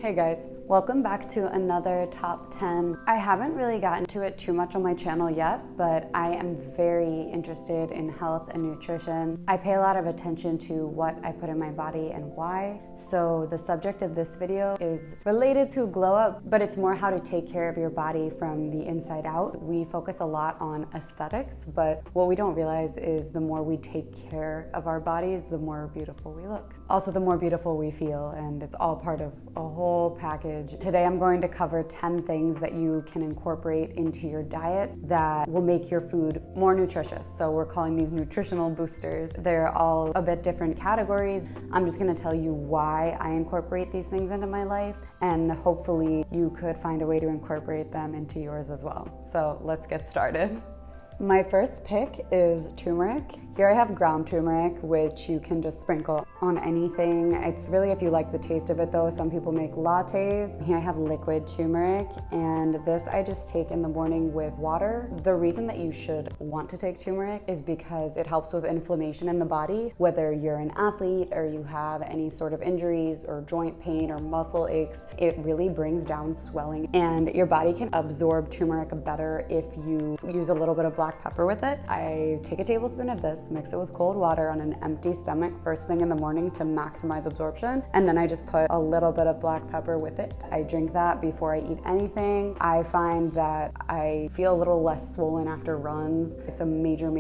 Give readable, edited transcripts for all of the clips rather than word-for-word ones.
Hey guys, welcome back to another top 10. I haven't really gotten to it too much on my channel yet, but I am very interested in health and nutrition. I pay a lot of attention to what I put in my body and why. So the subject of this video is related to glow up, but it's more how to take care of your body from the inside out. We focus a lot on aesthetics, but what we don't realize is the more we take care of our bodies, the more beautiful we look. Also, the more beautiful we feel, and it's all part of a whole package. Today I'm going to cover 10 things that you can incorporate into your diet that will make your food more nutritious. So we're calling these nutritional boosters. They're all a bit different categories. I'm just going to tell you why I incorporate these things into my life, and hopefully you could find a way to incorporate them into yours as well. So let's get started. My first pick is turmeric. Here I have ground turmeric, which you can just sprinkle on anything. It's really if you like the taste of it though. Some people make lattes. Here I have liquid turmeric, and this I just take in the morning with water. The reason that you should want to take turmeric is because it helps with inflammation in the body. Whether you're an athlete or you have any sort of injuries or joint pain or muscle aches, it really brings down swelling, and your body can absorb turmeric better if you use a little bit of black pepper with it. I take a tablespoon of this, mix it with cold water on an empty stomach first thing in the morning to maximize absorption, and then I just put a little bit of black pepper with it. I drink that before I eat anything. I find that I feel a little less swollen after runs. It's a major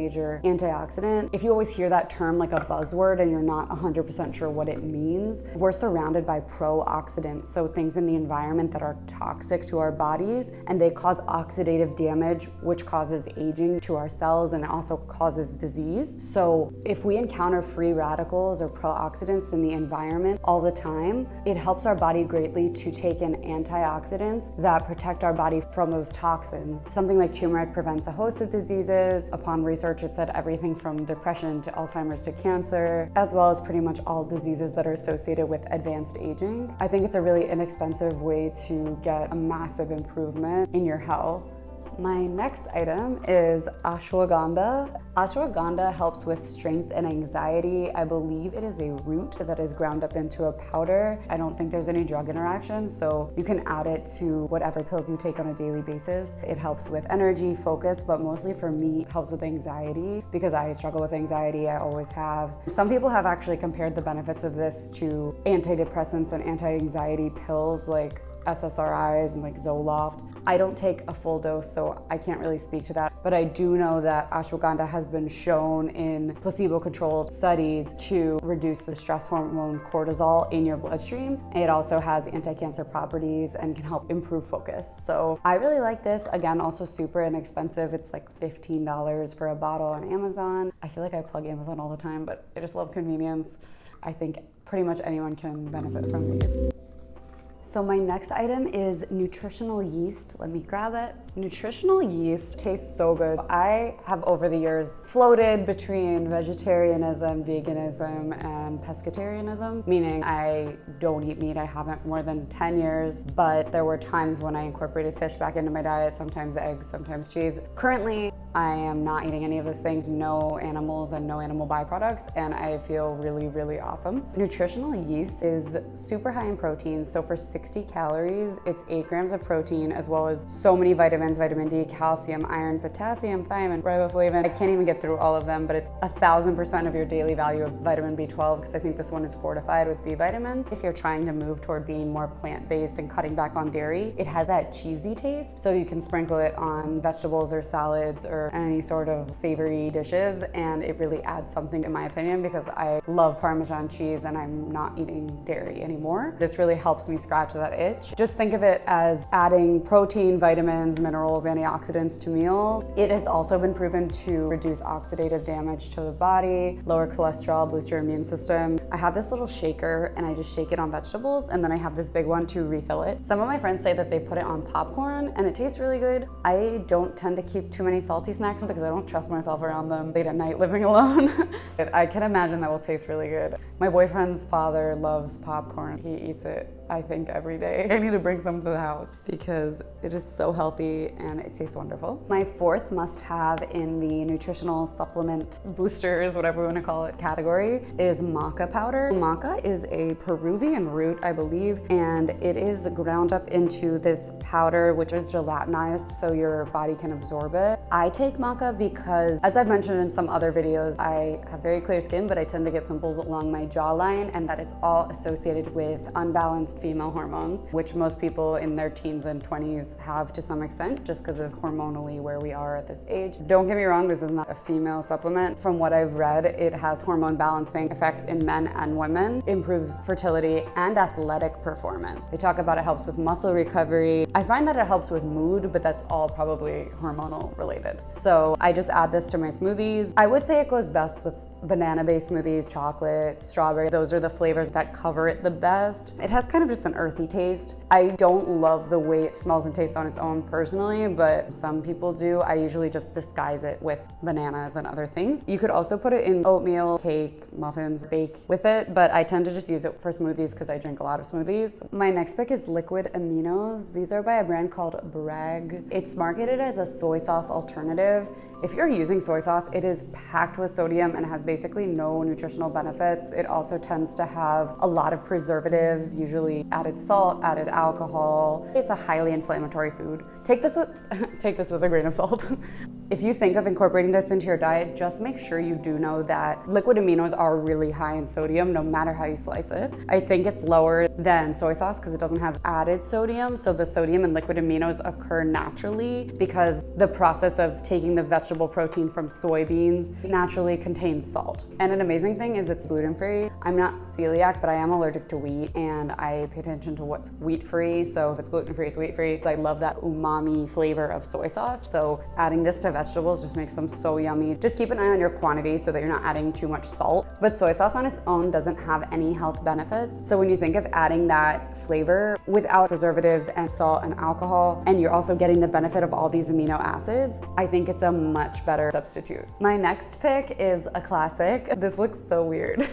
antioxidant. If you always hear that term like a buzzword and you're not 100% sure what it means, we're surrounded by pro-oxidants, so things in the environment that are toxic to our bodies, and they cause oxidative damage, which causes aging to our cells and also causes disease. So if we encounter free radicals or pro-oxidants in the environment all the time, it helps our body greatly to take in antioxidants that protect our body from those toxins. Something like turmeric prevents a host of diseases. Upon research, it said everything from depression to Alzheimer's to cancer, as well as pretty much all diseases that are associated with advanced aging. I think it's a really inexpensive way to get a massive improvement in your health. My next item is ashwagandha. Ashwagandha helps with strength and anxiety. I believe it is a root that is ground up into a powder. I don't think there's any drug interaction, so you can add it to whatever pills you take on a daily basis. It helps with energy, focus, but mostly for me, it helps with anxiety because I struggle with anxiety. I always have. Some people have actually compared the benefits of this to antidepressants and anti-anxiety pills like SSRIs and like Zoloft. I don't take a full dose, so I can't really speak to that, but I do know that ashwagandha has been shown in placebo-controlled studies to reduce the stress hormone cortisol in your bloodstream. It also has anti-cancer properties and can help improve focus. So I really like this. Again, also super inexpensive. It's like $15 for a bottle on Amazon. I feel like I plug Amazon all the time, but I just love convenience. I think pretty much anyone can benefit from these. So my next item is nutritional yeast. Let me grab it. Nutritional yeast tastes so good. I have over the years floated between vegetarianism, veganism, and pescatarianism, meaning I don't eat meat. I haven't for more than 10 years, but there were times when I incorporated fish back into my diet, sometimes eggs, sometimes cheese. Currently, I am not eating any of those things, no animals and no animal byproducts, and I feel really awesome. Nutritional yeast is super high in protein, so for 60 calories, it's 8 grams of protein, as well as so many vitamins, vitamin D, calcium, iron, potassium, thiamine, riboflavin. I can't even get through all of them, but it's 1,000% of your daily value of vitamin B12, because I think this one is fortified with B vitamins. If you're trying to move toward being more plant-based and cutting back on dairy, it has that cheesy taste, so you can sprinkle it on vegetables or salads or any sort of savory dishes, and it really adds something in my opinion, because I love Parmesan cheese and I'm not eating dairy anymore. This really helps me scratch that itch. Just think of it as adding protein, vitamins, minerals, antioxidants to meals. It has also been proven to reduce oxidative damage to the body, lower cholesterol, boost your immune system. I have this little shaker and I just shake it on vegetables, and then I have this big one to refill it. Some of my friends say that they put it on popcorn and it tastes really good. I don't tend to keep too many salty salty snacks because I don't trust myself around them late at night living alone. I can imagine that will taste really good. My boyfriend's father loves popcorn. He eats it, I think, every day. I need to bring some to the house because it is so healthy and it tastes wonderful. My fourth must-have in the nutritional supplement boosters, whatever we want to call it, category is maca powder. Maca is a Peruvian root, I believe, and it is ground up into this powder which is gelatinized so your body can absorb it. I take maca because, as I've mentioned in some other videos, I have very clear skin, but I tend to get pimples along my jawline, and that is all associated with unbalanced female hormones, which most people in their teens and 20s have to some extent, just because of hormonally where we are at this age. Don't get me wrong, this is not a female supplement. From what I've read, it has hormone balancing effects in men and women, improves fertility and athletic performance. They talk about it helps with muscle recovery. I find that it helps with mood, but that's all probably hormonal related. So I just add this to my smoothies. I would say it goes best with banana-based smoothies, chocolate, strawberry. Those are the flavors that cover it the best. It has kind of just an earthy taste. I don't love the way it smells and tastes on its own personally, but some people do. I usually just disguise it with bananas and other things. You could also put it in oatmeal, cake, muffins, bake with it, but I tend to just use it for smoothies because I drink a lot of smoothies. My next pick is liquid aminos. These are by a brand called Bragg. It's marketed as a soy sauce alternative. If you're using soy sauce, it is packed with sodium and has basically no nutritional benefits. It also tends to have a lot of preservatives, usually added salt, added alcohol. It's a highly inflammatory food. Take this with a grain of salt. If you think of incorporating this into your diet, just make sure you do know that liquid aminos are really high in sodium, no matter how you slice it. I think it's lower than soy sauce because it doesn't have added sodium. So the sodium in liquid aminos occur naturally because the process of taking the vegetable protein from soybeans naturally contains salt. And an amazing thing is it's gluten-free. I'm not celiac, but I am allergic to wheat and I pay attention to what's wheat-free. So if it's gluten-free, it's wheat-free. I love that umami flavor of soy sauce. So adding this to vegetables just makes them so yummy. Just keep an eye on your quantity so that you're not adding too much salt. But soy sauce on its own doesn't have any health benefits. So when you think of adding that flavor without preservatives and salt and alcohol, and you're also getting the benefit of all these amino acids, I think it's a much better substitute. My next pick is a classic. This looks so weird,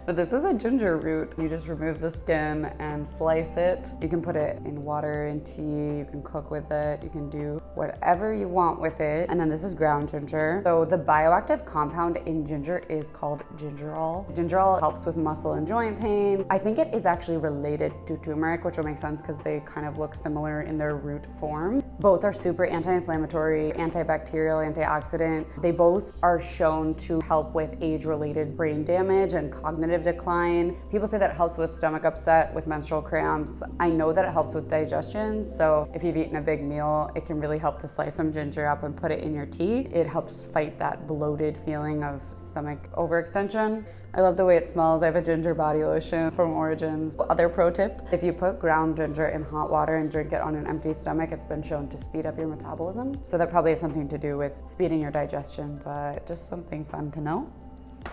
but this is a ginger root. You just remove the skin and slice it. You can put it in water and tea, you can cook with it, you can do whatever you want with it. And then this is ground ginger. So the bioactive compound in ginger is called gingerol. Gingerol helps with muscle and joint pain. I think it is actually related to turmeric, which will make sense because they kind of look similar in their root form. Both are super anti-inflammatory, antibacterial, antioxidant. They both are shown to help with age-related brain damage and cognitive decline. People say that it helps with stomach upset, with menstrual cramps. I know that it helps with digestion. So if you've eaten a big meal, it can really help to slice some ginger up and put it in your tea. It helps fight that bloated feeling of stomach overextension. I love the way it smells. I have a ginger body lotion from Origins. Other pro tip, if you put ground ginger in hot water and drink it on an empty stomach, it's been shown to speed up your metabolism. So that probably has something to do with speeding your digestion, but just something fun to know.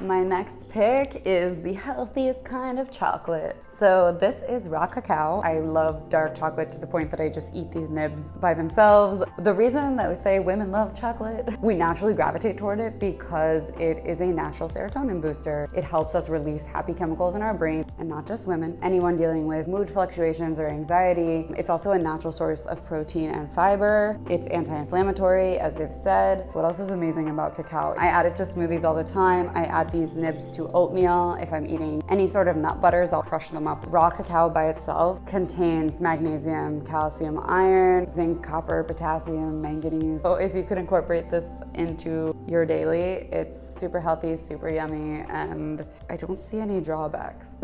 My next pick is the healthiest kind of chocolate. So this is raw cacao. I love dark chocolate to the point that I just eat these nibs by themselves. The reason that we say women love chocolate, we naturally gravitate toward it because it is a natural serotonin booster. It helps us release happy chemicals in our brain, and not just women. Anyone dealing with mood fluctuations or anxiety. It's also a natural source of protein and fiber. It's anti-inflammatory, as they've said. What else is amazing about cacao? I add it to smoothies all the time. I add these nibs to oatmeal. If I'm eating any sort of nut butters, I'll crush them up. Raw cacao by itself contains magnesium, calcium, iron, zinc, copper, potassium, manganese. So if you could incorporate this into your daily, it's super healthy, super yummy, and I don't see any drawbacks.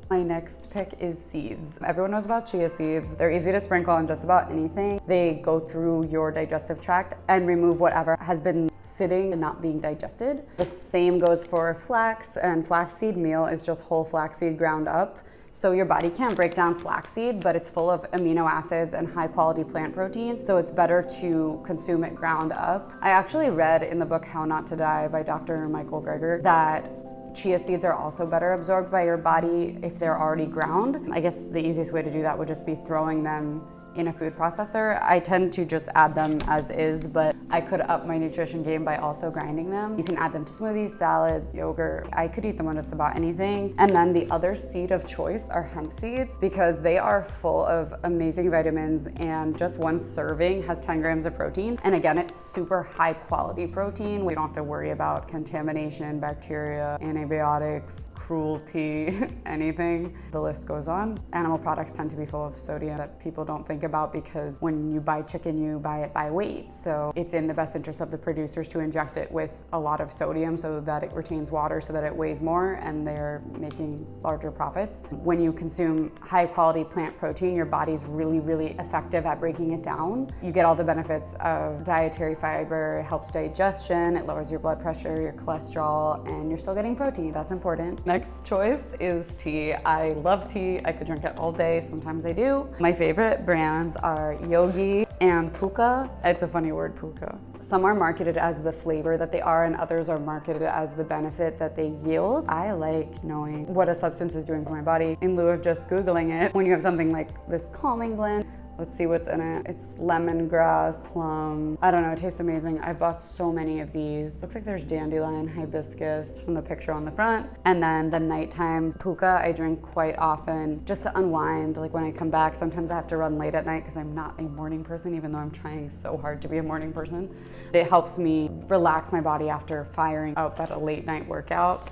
My next pick is seeds. Everyone knows about chia seeds. They're easy to sprinkle on just about anything. They go through your digestive tract and remove whatever has been sitting and not being digested. The same goes for flax, and flaxseed meal is just whole flaxseed ground up. So your body can't break down flaxseed, but it's full of amino acids and high quality plant proteins. So it's better to consume it ground up. I actually read in the book How Not to Die by Dr. Michael Greger that chia seeds are also better absorbed by your body if they're already ground. I guess the easiest way to do that would just be throwing them in a food processor. I tend to just add them as is, but I could up my nutrition game by also grinding them. You can add them to smoothies, salads, yogurt. I could eat them on just about anything. And then the other seed of choice are hemp seeds because they are full of amazing vitamins, and just one serving has 10 grams of protein. And again, it's super high quality protein. We don't have to worry about contamination, bacteria, antibiotics, cruelty, anything. The list goes on. Animal products tend to be full of sodium that people don't think about because when you buy chicken, you buy it by weight. So it's in the best interest of the producers to inject it with a lot of sodium so that it retains water so that it weighs more, and they're making larger profits. When you consume high quality plant protein, your body's really, really effective at breaking it down. You get all the benefits of dietary fiber, it helps digestion, it lowers your blood pressure, your cholesterol, and you're still getting protein. That's important. Next choice is tea. I love tea. I could drink it all day. Sometimes I do. My favorite brands are Yogi and Puka. It's a funny word, Puka. Some are marketed as the flavor that they are, and others are marketed as the benefit that they yield. I like knowing what a substance is doing for my body in lieu of just Googling it. When you have something like this calming blend, let's see what's in it. It's lemongrass, plum. I don't know, it tastes amazing. I've bought so many of these. Looks like there's dandelion, hibiscus from the picture on the front. And then the nighttime Puka I drink quite often just to unwind. Like when I come back, sometimes I have to run late at night because I'm not a morning person, even though I'm trying so hard to be a morning person. It helps me relax my body after firing up at a late night workout.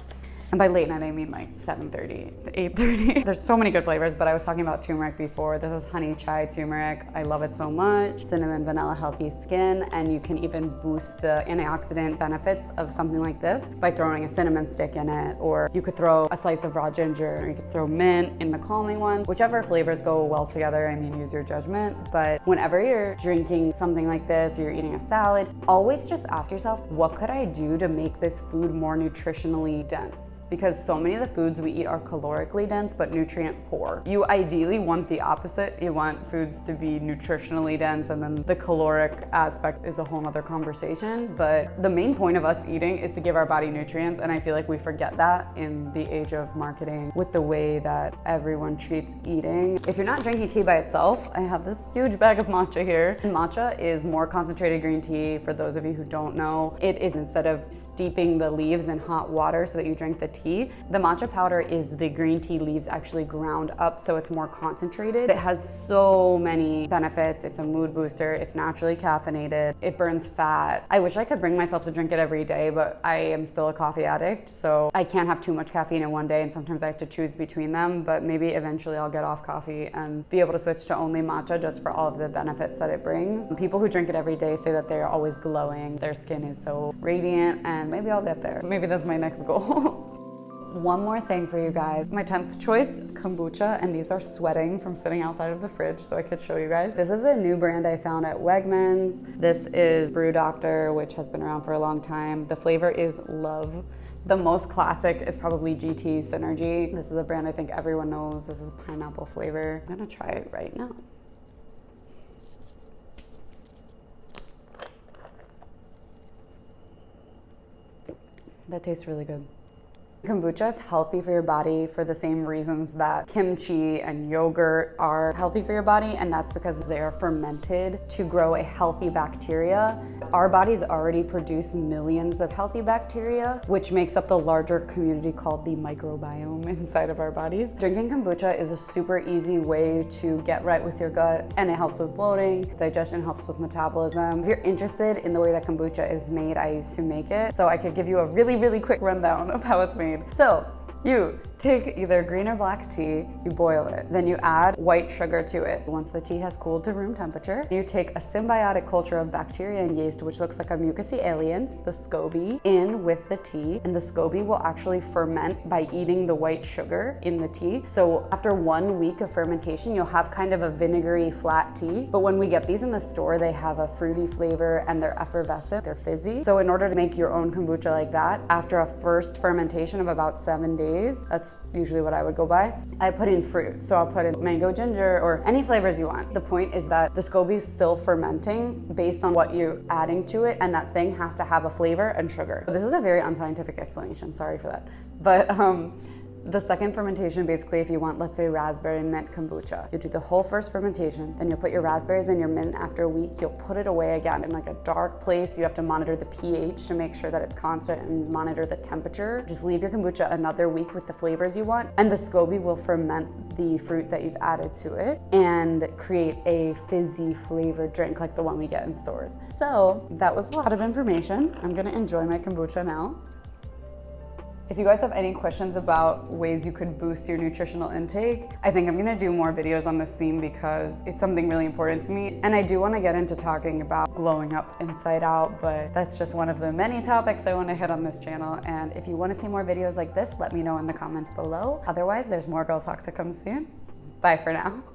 And by late night, I mean like 7:30 to 8:30. There's so many good flavors, but I was talking about turmeric before. This is honey chai turmeric. I love it so much. Cinnamon, vanilla, healthy skin. And you can even boost the antioxidant benefits of something like this by throwing a cinnamon stick in it. Or you could throw a slice of raw ginger, or you could throw mint in the calming one. Whichever flavors go well together, I mean, use your judgment. But whenever you're drinking something like this, or you're eating a salad, always just ask yourself, what could I do to make this food more nutritionally dense? Because so many of the foods we eat are calorically dense but nutrient poor. You ideally want the opposite. You want foods to be nutritionally dense, and then the caloric aspect is a whole nother conversation. But the main point of us eating is to give our body nutrients, and I feel like we forget that in the age of marketing with the way that everyone treats eating. If you're not drinking tea by itself, I have this huge bag of matcha here. And matcha is more concentrated green tea. For those of you who don't know, it is, instead of steeping the leaves in hot water so that you drink the tea, the matcha powder is the green tea leaves actually ground up so it's more concentrated. It has so many benefits. It's a mood booster, it's naturally caffeinated, it burns fat. I wish I could bring myself to drink it every day, but I am still a coffee addict, so I can't have too much caffeine in one day, and sometimes I have to choose between them. But maybe eventually I'll get off coffee and be able to switch to only matcha just for all of the benefits that it brings. People who drink it every day say that they're always glowing, their skin is so radiant, and maybe I'll get there. Maybe that's my next goal. One more thing for you guys. My 10th choice, kombucha, and these are sweating from sitting outside of the fridge so I could show you guys. This is a new brand I found at Wegmans. This is Brew Doctor, which has been around for a long time. The flavor is love. The most classic is probably GT Synergy. This is a brand I think everyone knows. This is a pineapple flavor. I'm gonna try it right now. That tastes really good. Kombucha is healthy for your body for the same reasons that kimchi and yogurt are healthy for your body, and that's because they are fermented to grow a healthy bacteria. Our bodies already produce millions of healthy bacteria, which makes up the larger community called the microbiome inside of our bodies. Drinking kombucha is a super easy way to get right with your gut, and it helps with bloating, digestion, helps with metabolism. If you're interested in the way that kombucha is made, I used to make it, so I could give you a really, really quick rundown of how it's made. So you take either green or black tea, you boil it, then you add white sugar to it. Once the tea has cooled to room temperature, you take a symbiotic culture of bacteria and yeast, which looks like a mucousy alien, the SCOBY, in with the tea, and the SCOBY will actually ferment by eating the white sugar in the tea. So after 1 week of fermentation, you'll have kind of a vinegary flat tea. But when we get these in the store, they have a fruity flavor and they're effervescent, they're fizzy. So in order to make your own kombucha like that, after a first fermentation of about 7 days, that's usually what I would go by, I put in fruit. So I'll put in mango, ginger, or any flavors you want. The point is that the SCOBY is still fermenting based on what you're adding to it, and that thing has to have a flavor and sugar. This is a very unscientific explanation, sorry for that. But The second fermentation, basically, if you want, let's say, raspberry mint kombucha, you do the whole first fermentation, then you'll put your raspberries and your mint after a week. You'll put it away again in like a dark place. You have to monitor the pH to make sure that it's constant and monitor the temperature. Just leave your kombucha another week with the flavors you want, and the SCOBY will ferment the fruit that you've added to it and create a fizzy flavored drink like the one we get in stores. So that was a lot of information. I'm gonna enjoy my kombucha now. If you guys have any questions about ways you could boost your nutritional intake, I think I'm gonna do more videos on this theme because it's something really important to me. And I do wanna get into talking about glowing up inside out, but that's just one of the many topics I wanna hit on this channel. And if you wanna see more videos like this, let me know in the comments below. Otherwise, there's more girl talk to come soon. Bye for now.